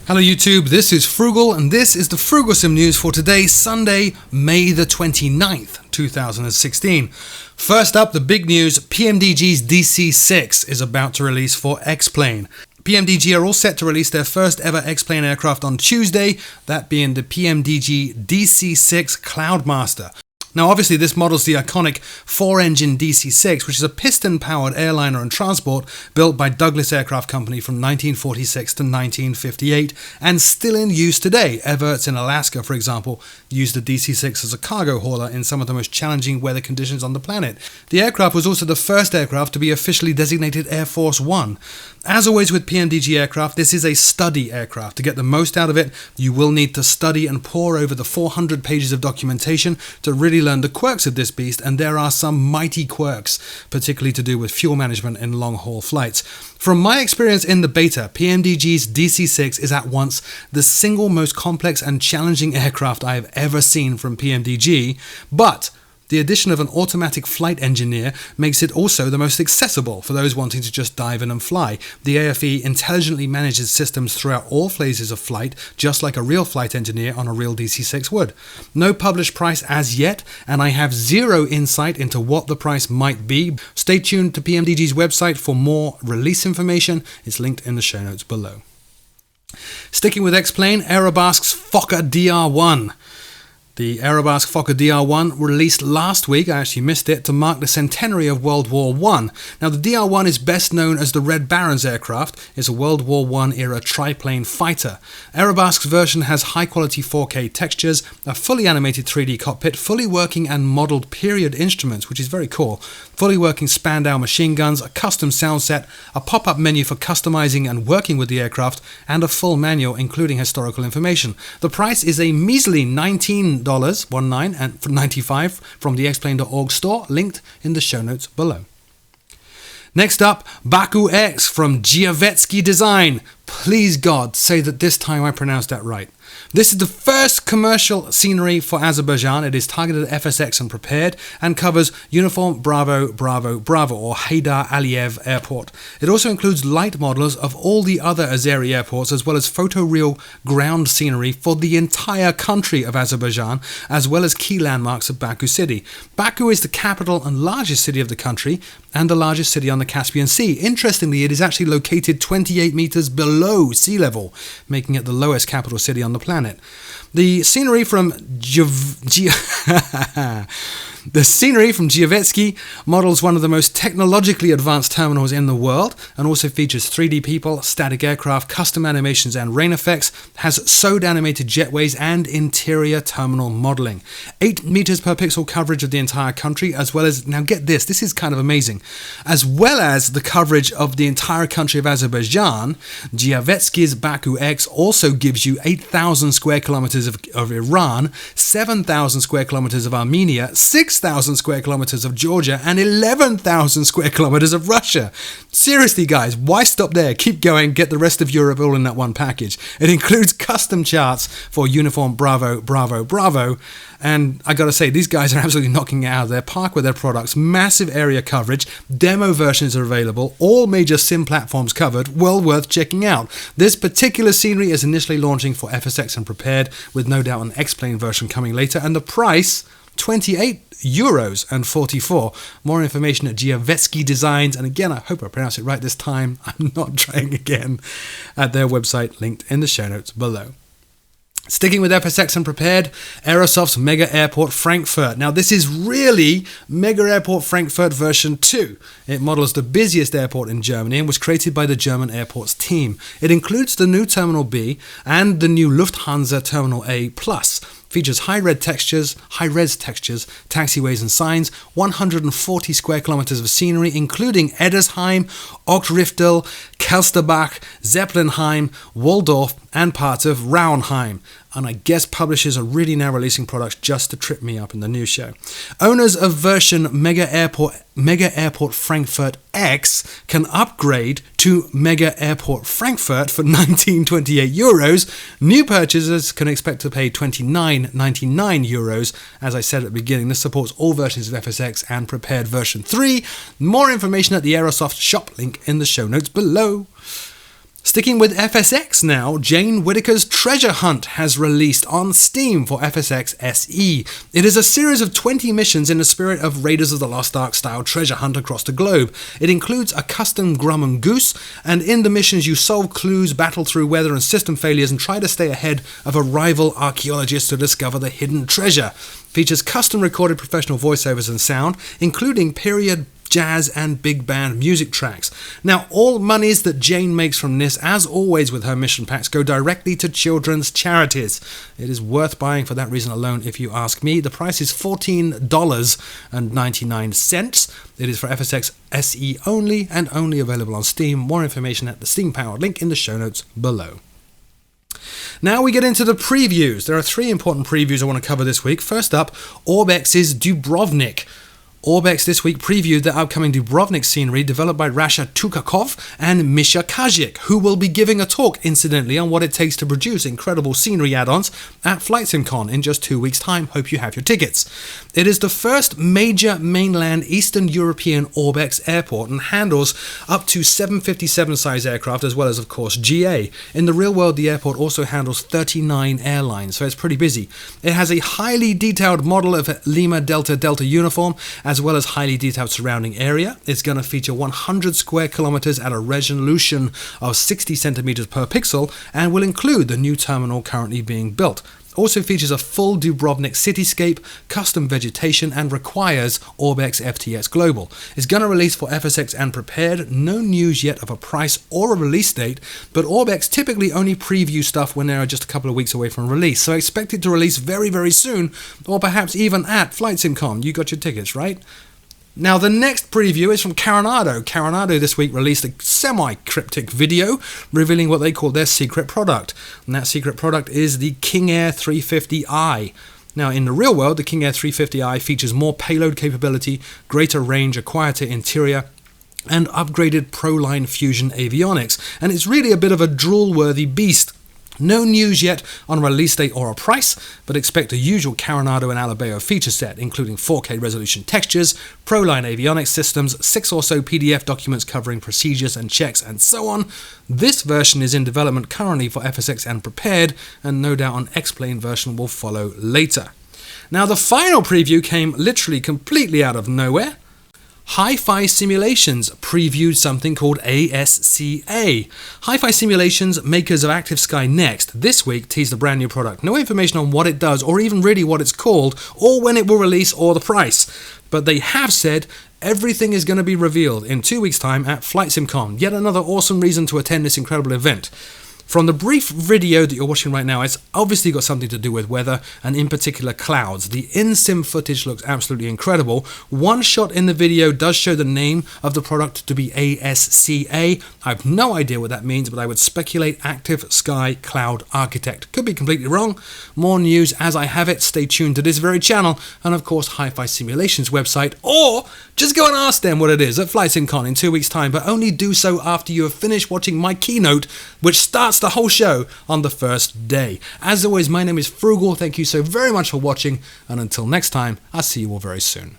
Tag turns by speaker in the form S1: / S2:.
S1: Hello YouTube, this is Frugal and this is the Frooglesim news for today, Sunday, May the 29th, 2016. First up, the big news, PMDG's DC-6 is about to release for X-Plane. PMDG are all set to release their first ever X-Plane aircraft on Tuesday, that being the PMDG DC-6 Cloudmaster. Now obviously this models the iconic 4-engine DC-6, which is a piston-powered airliner and transport built by Douglas Aircraft Company from 1946 to 1958 and still in use today. Everts in Alaska, for example, used the DC-6 as a cargo hauler in some of the most challenging weather conditions on the planet. The aircraft was also the first aircraft to be officially designated Air Force One. As always with PMDG aircraft, this is a study aircraft. To get the most out of it, you will need to study and pore over the 400 pages of documentation to really learn the quirks of this beast, and there are some mighty quirks, particularly to do with fuel management in long-haul flights. From my experience in the beta, PMDG's DC-6 is at once the single most complex and challenging aircraft I have ever seen from PMDG, but the addition of an automatic flight engineer makes it also the most accessible for those wanting to just dive in and fly. The AFE intelligently manages systems throughout all phases of flight, just like a real flight engineer on a real DC-6 would. No published price as yet, and I have zero insight into what the price might be. Stay tuned to PMDG's website for more release information. It's linked in the show notes below. Sticking with X-Plane, Arabask's Fokker DR1. The Arabask Fokker DR1 released last week, I actually missed it, to mark the centenary of World War I. Now the DR1 is best known as the Red Baron's aircraft. It's a World War I era triplane fighter. Arabask's version has high quality 4K textures, a fully animated 3D cockpit, fully working and modelled period instruments, which is very cool, fully working Spandau machine guns, a custom sound set, a pop-up menu for customizing and working with the aircraft, and a full manual including historical information. The price is a measly $19.95 from the xplane.org store, linked in the show notes below. Next up, Baku X from Giavetsky Design. Please God, say that this time I pronounced that right. This is the first commercial scenery for Azerbaijan. It is targeted at FSX and prepared and covers Uniform Bravo Bravo Bravo or Haydar Aliyev Airport. It also includes light models of all the other Azeri airports as well as photoreal ground scenery for the entire country of Azerbaijan as well as key landmarks of Baku City. Baku is the capital and largest city of the country and the largest city on the Caspian Sea. Interestingly, it is actually located 28 meters below sea level, making it the lowest capital city on the planet. The scenery from Giavetsky models one of the most technologically advanced terminals in the world and also features 3D people, static aircraft, custom animations and rain effects, has sewed animated jetways and interior terminal modeling. 8 meters per pixel coverage of the entire country as well as, now get this is kind of amazing, as well as the coverage of the entire country of Azerbaijan. Giavetsky's Baku X also gives you 8,000 square kilometers of Iran, 7,000 square kilometers of Armenia, 6,000 square kilometers of Georgia, and 11,000 square kilometers of Russia. Seriously guys, why stop there? Keep going, get the rest of Europe all in that one package. It includes custom charts for Uniform Bravo Bravo Bravo, and I gotta say, these guys are absolutely knocking it out of their park with their products. Massive area coverage, demo versions are available, all major sim platforms covered, well worth checking out. This particular scenery is initially launching for FSX and prepared, with no doubt an X-Plane version coming later, and the price, €28.44. More information at Giavetsky Designs, and again, I hope I pronounce it right this time, I'm not trying again, at their website, linked in the show notes below. Sticking with FSX and prepared, Aerosoft's Mega Airport Frankfurt. Now this is really Mega Airport Frankfurt version 2. It models the busiest airport in Germany and was created by the German airports team. It includes the new Terminal B and the new Lufthansa Terminal A+. Features high-res textures, taxiways and signs, 140 square kilometers of scenery, including Edersheim, Ochtriftel, Kelsterbach, Zeppelinheim, Waldorf, and parts of Rauenheim. And I guess publishers are really now releasing products just to trip me up in the news show. Owners of version Mega Airport Frankfurt X can upgrade to Mega Airport Frankfurt for €19.28. New purchasers can expect to pay €29.99. As I said at the beginning, this supports all versions of FSX and prepared version 3. More information at the Aerosoft shop, link in the show notes below. Sticking with FSX now, Jane Whittaker's Treasure Hunt has released on Steam for FSX SE. It is a series of 20 missions in the spirit of Raiders of the Lost Ark style treasure hunt across the globe. It includes a custom Grumman Goose, and in the missions you solve clues, battle through weather and system failures, and try to stay ahead of a rival archaeologist to discover the hidden treasure. Features custom recorded professional voiceovers and sound, including period jazz and big band music tracks. Now, all monies that Jane makes from this, as always with her mission packs, go directly to children's charities. It is worth buying for that reason alone, if you ask me. The price is $14.99. It is for FSX SE only and only available on Steam. More information at the Steam Power link in the show notes below. Now we get into the previews. There are 3 important previews I want to cover this week. First up, Orbex's Dubrovnik. Orbex this week previewed the upcoming Dubrovnik scenery developed by Rasha Tukakov and Misha Kajic, who will be giving a talk, incidentally, on what it takes to produce incredible scenery add-ons at FlightSimCon in just 2 weeks' time. Hope you have your tickets. It is the first major mainland Eastern European Orbex airport and handles up to 757-size aircraft, as well as, of course, GA. In the real world, the airport also handles 39 airlines, so it's pretty busy. It has a highly detailed model of a Lima Delta Delta uniform, as well as highly detailed surrounding area. It's going to feature 100 square kilometers at a resolution of 60 centimeters per pixel and will include the new terminal currently being built. Also features a full Dubrovnik cityscape, custom vegetation, and requires Orbex FTX Global. It's going to release for FSX and Prepared. No news yet of a price or a release date, but Orbex typically only preview stuff when they are just a couple of weeks away from release, so expect it to release very, very soon, or perhaps even at FlightSimCon. You got your tickets, right? Now, the next preview is from Carenado. Carenado this week released a semi-cryptic video revealing what they call their secret product. And that secret product is the King Air 350i. Now, in the real world, the King Air 350i features more payload capability, greater range, a quieter interior, and upgraded Proline Fusion avionics. And it's really a bit of a drool-worthy beast. No news yet on a release date or a price, but expect a usual Carenado and Alabeo feature set, including 4K resolution textures, Proline avionics systems, 6 or so PDF documents covering procedures and checks, and so on. This version is in development currently for FSX and Prepared, and no doubt an X-Plane version will follow later. Now, the final preview came literally completely out of nowhere. Hi-Fi Simulations previewed something called ASCA. Hi-Fi Simulations, makers of Active Sky Next, this week teased a brand new product. No information on what it does, or even really what it's called, or when it will release, or the price. But they have said everything is going to be revealed in 2 weeks' time at FlightSimCon. Yet another awesome reason to attend this incredible event. From the brief video that you're watching right now, it's obviously got something to do with weather, and in particular clouds. The in-sim footage looks absolutely incredible. One shot in the video does show the name of the product to be ASCA. I have no idea what that means, but I would speculate Active Sky Cloud Architect. Could be completely wrong. More news as I have it. Stay tuned to this very channel, and of course Hi-Fi Simulations website, or just go and ask them what it is at FlightSimCon in 2 weeks' time, but only do so after you have finished watching my keynote, which starts the whole show on the first day. As always, my name is Frugal. Thank you so very much for watching, and until next time, I'll see you all very soon.